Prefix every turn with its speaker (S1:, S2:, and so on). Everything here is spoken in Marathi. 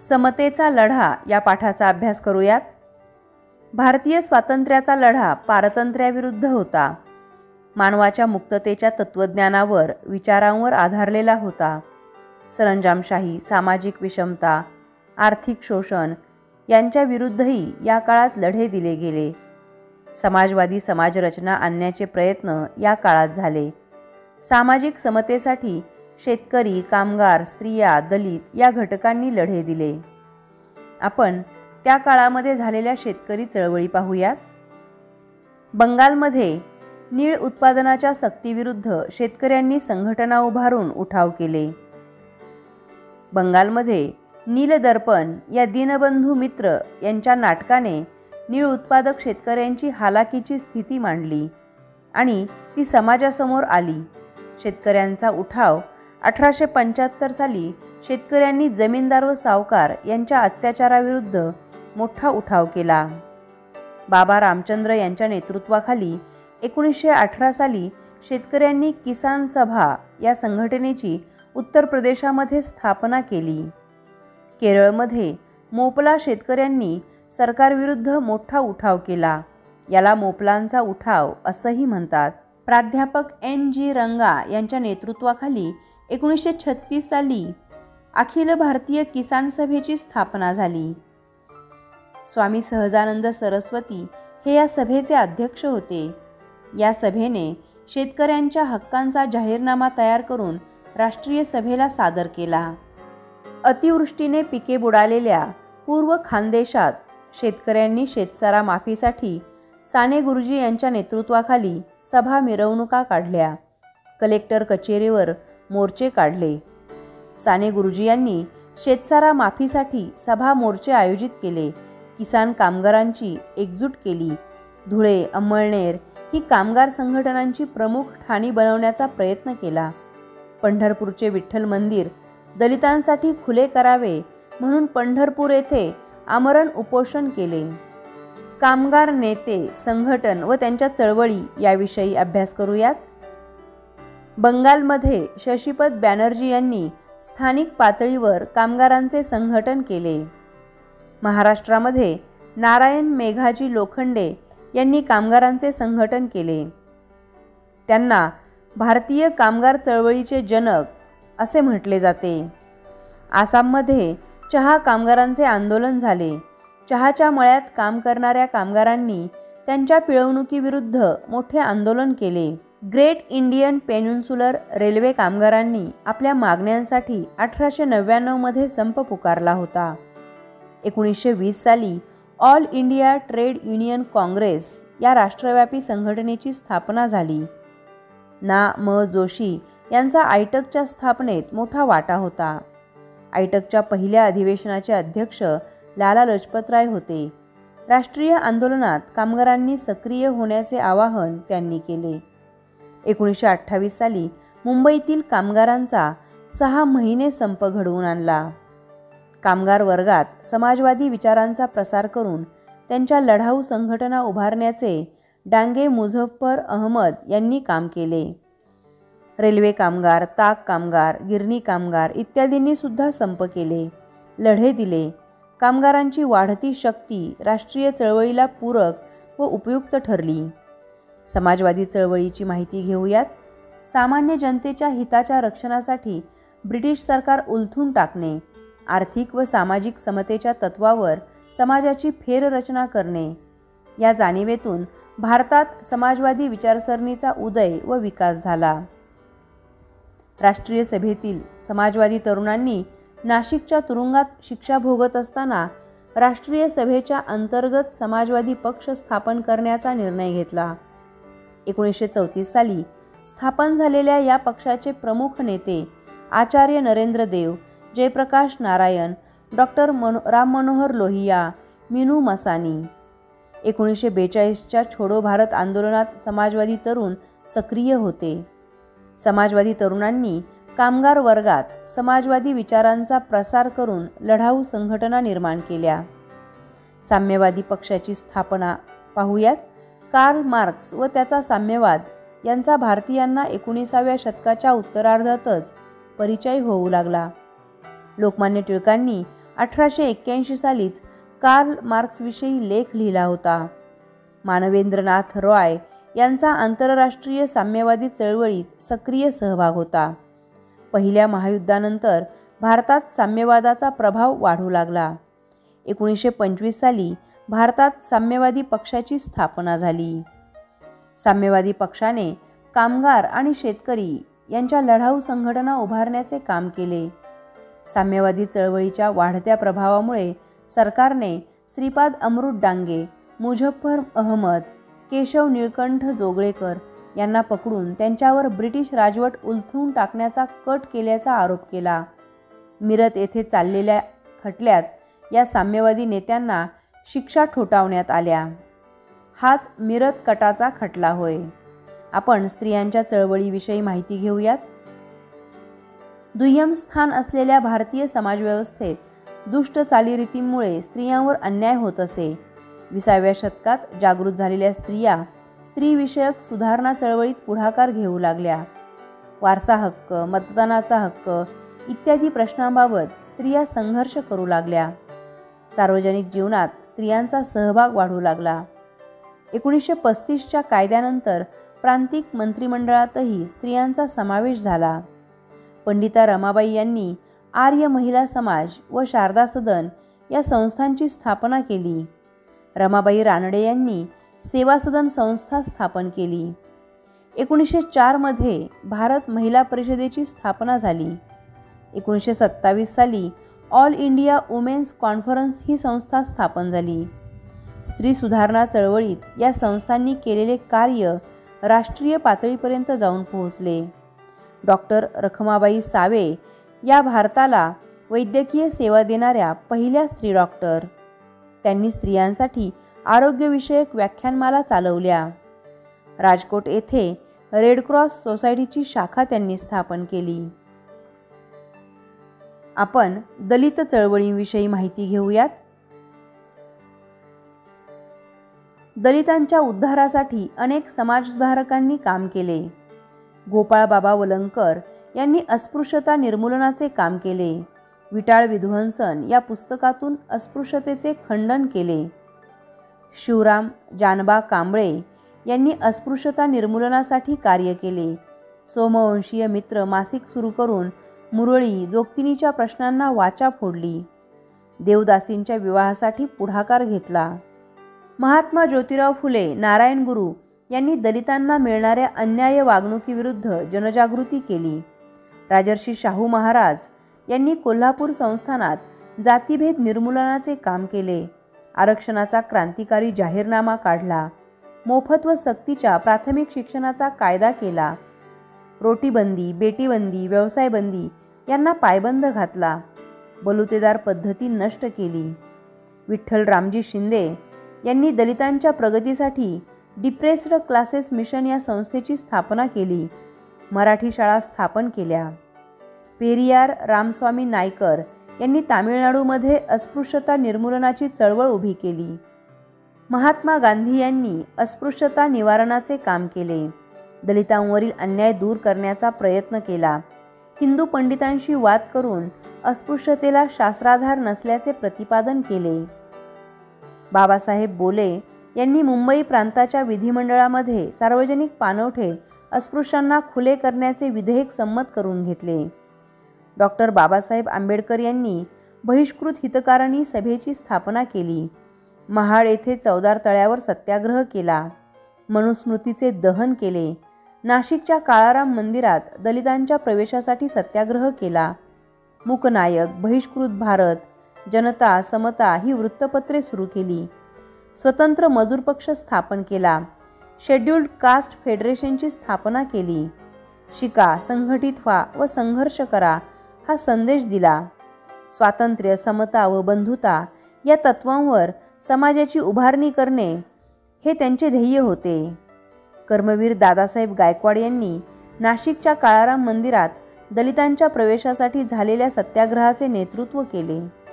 S1: समतेचा लढा या पाठाचा अभ्यास करूयात। भारतीय स्वातंत्र्याचा लढा पारतंत्र्याविरुद्ध होता। मानवाच्या मुक्ततेच्या तत्त्वज्ञानावर, विचारांवर आधारलेला होता। सरंजामशाही, सामाजिक विषमता, आर्थिक शोषण यांच्या विरुद्धही या काळात लढे दिले गेले। समाजवादी समाजरचना आणण्याचे प्रयत्न या काळात झाले। सामाजिक समतेसाठी शेतकरी, कामगार, स्त्रिया, दलित या घटकांनी लढे दिले। आपण त्या काळामध्ये झालेल्या शेतकरी चळवळी पाहूयात। बंगालमध्ये नीळ उत्पादनाच्या सक्तीविरुद्ध शेतकऱ्यांनी संघटना उभारून उठाव केले। बंगालमध्ये नीलदर्पण या दीनबंधू मित्र यांच्या नाटकाने नीळ उत्पादक शेतकऱ्यांची हालाकीची स्थिती मांडली आणि ती समाजासमोर आली। शेतकऱ्यांचा उठाव 1875 साली शेतकऱ्यांनी जमीनदार व सावकार यांच्या अत्याचाराविरुद्ध मोठा उठाव केला। बाबा रामचंद्र यांच्या नेतृत्वाखाली 1918 साली शेतकऱ्यांनी किसान सभा या संघटनेची उत्तर प्रदेशामध्ये स्थापना केली। केरळमध्ये मोपला शेतकऱ्यांनी सरकारविरुद्ध मोठा उठाव केला। याला मोपलांचा उठाव असंही म्हणतात। प्राध्यापक NG रंगा यांच्या नेतृत्वाखाली 1936 साली अखिल भारतीय किसान सभेची स्थापना झाली। स्वामी सहजानंद सरस्वती हे या सभेचे अध्यक्ष होते। या सभेने शेतकऱ्यांच्या हक्कांचा जाहीरनामा तयार करून राष्ट्रीय सभेला सादर केला। अतिवृष्टीने पिके बुडालेल्या पूर्व खानदेशात शेतकऱ्यांनी शेतसारा माफीसाठी साने गुरुजी यांच्या नेतृत्वाखाली सभा मिरवणुका काढल्या। कलेक्टर कचेरीवर मोर्चे काढले। साने गुरुजी यांनी शेतसारा माफीसाठी सभा मोर्चे आयोजित केले। किसान कामगारांची एकजूट केली। धुळे, अंमळनेर ही कामगार संघटनांची प्रमुख ठाणी बनवण्याचा प्रयत्न केला। पंढरपूरचे विठ्ठल मंदिर दलितांसाठी खुले करावे म्हणून पंढरपूर येथे आमरण उपोषण केले। कामगार नेते, संघटन व त्यांच्या चळवळी याविषयी अभ्यास करूयात। बंगालमध्ये शशीपत बॅनर्जी यांनी स्थानिक पातळीवर कामगारांचे संघटन केले। महाराष्ट्रामध्ये नारायण मेघाजी लोखंडे यांनी कामगारांचे संघटन केले। त्यांना भारतीय कामगार चळवळीचे जनक असे म्हटले जाते। आसाममध्ये चहा कामगारांचे आंदोलन झाले। चहाच्या मळ्यात काम करणाऱ्या कामगारांनी त्यांच्या पिळवणुकीविरुद्ध मोठे आंदोलन केले। ग्रेट इंडियन पेनिन्सुलर रेल्वे कामगारांनी आपल्या मागण्यांसाठी 1899 मध्ये संप पुकारला होता। 1920 साली all India trade union Congress या राष्ट्रव्यापी संघटनेची स्थापना झाली। ना. म. जोशी यांचा आयटकच्या स्थापनेत मोठा वाटा होता। आयटकच्या पहिल्या अधिवेशनाचे अध्यक्ष लाला लजपतराय होते। राष्ट्रीय आंदोलनात कामगारांनी सक्रिय होण्याचे आवाहन त्यांनी केले। 1928 साली मुंबईतील कामगारांचा 6 महिने संप घडवून आणला। कामगार वर्गात समाजवादी विचारांचा प्रसार करून त्यांच्या लढाऊ संघटना उभारण्याचे डांगे मुझफ्फर अहमद यांनी काम केले। रेल्वे कामगार, ताक कामगार, गिरणी कामगार इत्यादींनी सुद्धा संप केले, लढे दिले। कामगारांची वाढती शक्ती राष्ट्रीय चळवळीला पूरक व उपयुक्त ठरली। समाजवादी चळवळीची माहिती घेऊयात। सामान्य जनतेच्या हिताच्या रक्षणासाठी ब्रिटिश सरकार उलथून टाकणे, आर्थिक व सामाजिक समतेच्या तत्वावर समाजाची फेररचना करणे या जाणीवेतून भारतात समाजवादी विचारसरणीचा उदय व विकास झाला। राष्ट्रीय सभेतील समाजवादी तरुणांनी नाशिकच्या तुरुंगात शिक्षा भोगत असताना राष्ट्रीय सभेच्या अंतर्गत समाजवादी पक्ष स्थापन करण्याचा निर्णय घेतला। 1934 साली स्थापन झालेल्या या पक्षाचे प्रमुख नेते आचार्य नरेंद्र देव, जयप्रकाश नारायण, डॉक्टर राम मनोहर लोहिया, मीनू मसानी। 1942च्या छोडो भारत आंदोलनात समाजवादी तरुण सक्रिय होते। समाजवादी तरुणांनी कामगार वर्गात समाजवादी विचारांचा प्रसार करून लढाऊ संघटना निर्माण केल्या। साम्यवादी पक्षाची स्थापना पाहूयात। कार्ल मार्क्स व त्याचा साम्यवाद यांचा भारतीयांना 19व्या शतकाच्या उत्तरार्धातच परिचय होऊ लागला। लोकमान्य टिळकांनी 1881 सालीच कार्ल मार्क्सविषयी लेख लिहिला होता. मानवेंद्रनाथ रॉय यांचा आंतरराष्ट्रीय साम्यवादी चळवळीत सक्रिय सहभाग होता. पहिल्या महायुद्धानंतर भारतात साम्यवादाचा प्रभाव वाढू लागला. 1925 साली भारतात साम्यवादी पक्षाची स्थापना झाली. साम्यवादी पक्षाने कामगार आणि शेतकरी यांच्या लढाऊ संघटना उभारण्याचे काम केले. साम्यवादी चळवळीच्या वाढत्या प्रभावामुळे सरकारने श्रीपाद अमृत डांगे, मुझफ्फर अहमद, केशव निळकंठ जोगळेकर यांना पकडून त्यांच्यावर ब्रिटिश राजवट उलथवून टाकण्याचा कट केल्याचा आरोप केला. मिरत येथे चाललेल्या खटल्यात या साम्यवादी नेत्यांना शिक्षा ठोठावण्यात आल्या. हाच मिरत कटाचा खटला होय. आपण स्त्रियांच्या चळवळीविषयी माहिती घेऊयात. दुय्यम स्थान असलेल्या भारतीय समाजव्यवस्थेत दुष्ट चालीरीतींमुळे स्त्रियांवर अन्याय होत असे. 20व्या शतकात जागृत झालेल्या स्त्रिया स्त्रीविषयक सुधारणा चळवळीत पुढाकार घेऊ लागल्या. वारसा हक्क, मतदानाचा हक्क इत्यादी प्रश्नांबाबत स्त्रिया संघर्ष करू लागल्या. सार्वजनिक जीवनात स्त्रियांचा सहभाग वाढू लागला. 1935च्या कायद्यानंतर प्रांतिक मंत्रिमंडळातही स्त्रियांचा समावेश झाला. पंडिता रमाबाई यांनी आर्य महिला समाज व शारदा सदन या संस्थांची स्थापना केली. रमाबाई रानडे यांनी सेवा सदन संस्था स्थापन केली. 1904 मध्ये भारत महिला परिषदेची स्थापना झाली. 1927 साली ऑल इंडिया वुमेन्स कॉन्फरन्स ही संस्था स्थापन झाली. स्त्री सुधारणा चळवळीत या संस्थांनी केलेले कार्य राष्ट्रीय पातळीपर्यंत जाऊन पोहोचले. डॉक्टर रखमाबाई सावे या भारताला वैद्यकीय सेवा देणाऱ्या पहिल्या स्त्री डॉक्टर. त्यांनी स्त्रियांसाठी आरोग्यविषयक व्याख्यानमाला चालवल्या. राजकोट येथे रेड क्रॉस सोसायटीची शाखा त्यांनी स्थापन केली. आपण दलित चळवळीविषयी माहिती घेऊयात. दलितांच्या उद्धारासाठी अनेक समाजसुधारकांनी काम केले. गोपाळ बाबा वलंकर यांनी अस्पृश्यता निर्मूलनाचे काम केले. विटाळ विध्वंसन या पुस्तकातून अस्पृश्यतेचे खंडन केले. शिवराम जानबा कांबळे यांनी अस्पृश्यता निर्मूलनासाठी कार्य केले. सोमवंशीय मित्र मासिक सुरू करून मुरळी जोगतिनीच्या प्रश्नांना वाचा फोडली. देवदासींच्या विवाहासाठी पुढाकार घेतला. महात्मा ज्योतिराव फुले, नारायण गुरु यांनी दलितांना मिळणाऱ्या अन्याय वागणुकीविरुद्ध जनजागृती केली. राजर्षी शाहू महाराज यांनी कोल्हापूर संस्थानात जातीभेद निर्मूलनाचे काम केले. आरक्षणाचा क्रांतिकारी जाहीरनामा काढला. मोफत व सक्तीच्या प्राथमिक शिक्षणाचा कायदा केला. रोटीबंदी, बेटीबंदी, व्यवसायबंदी यांना पायबंद घातला. बलुतेदार पद्धती नष्ट केली. विठ्ठल रामजी शिंदे यांनी दलितांच्या प्रगतीसाठी डिप्रेस्ड क्लासेस मिशन या संस्थेची स्थापना केली. मराठी शाळा स्थापन केल्या. पेरियार रामस्वामी नायकर यांनी तामिळनाडूमध्ये अस्पृश्यता निर्मूलनाची चळवळ उभी केली. महात्मा गांधी यांनी अस्पृश्यता निवारणाचे काम केले. दलितांवरील अन्याय दूर करण्याचा प्रयत्न केला. हिंदू पंडितांशी वाद करून अस्पृश्यतेला शास्त्राधार नसल्याचे प्रतिपादन केले. बाबासाहेब बोले यांनी मुंबई प्रांताच्या विधिमंडळामध्ये सार्वजनिक पाणवठे अस्पृश्यांना खुले करण्याचे विधेयक संमत करून घेतले. डॉक्टर बाबासाहेब आंबेडकर यांनी बहिष्कृत हितकारिणी सभेची स्थापना केली. महाड येथे चौदार तळ्यावर सत्याग्रह केला. मनुस्मृतीचे दहन केले. नाशिकच्या काळाराम मंदिरात दलितांच्या प्रवेशासाठी सत्याग्रह केला. मूकनायक, बहिष्कृत भारत, जनता, समता ही वृत्तपत्रे सुरू केली. स्वतंत्र मजूर पक्ष स्थापन केला. शेड्यूल्ड कास्ट फेडरेशनची स्थापना केली. शिका, संघटित व्हा व संघर्ष करा हा संदेश दिला. स्वातंत्र्य, समता व बंधुता या तत्वांवर समाजाची उभारणी करणे हे त्यांचे ध्येय होते. कर्मवीर दादासाहेब गायकवाड यांनी नाशिकच्या काळाराम मंदिरात दलितांच्या प्रवेशासाठी झालेल्या सत्याग्रहाचे नेतृत्व केले.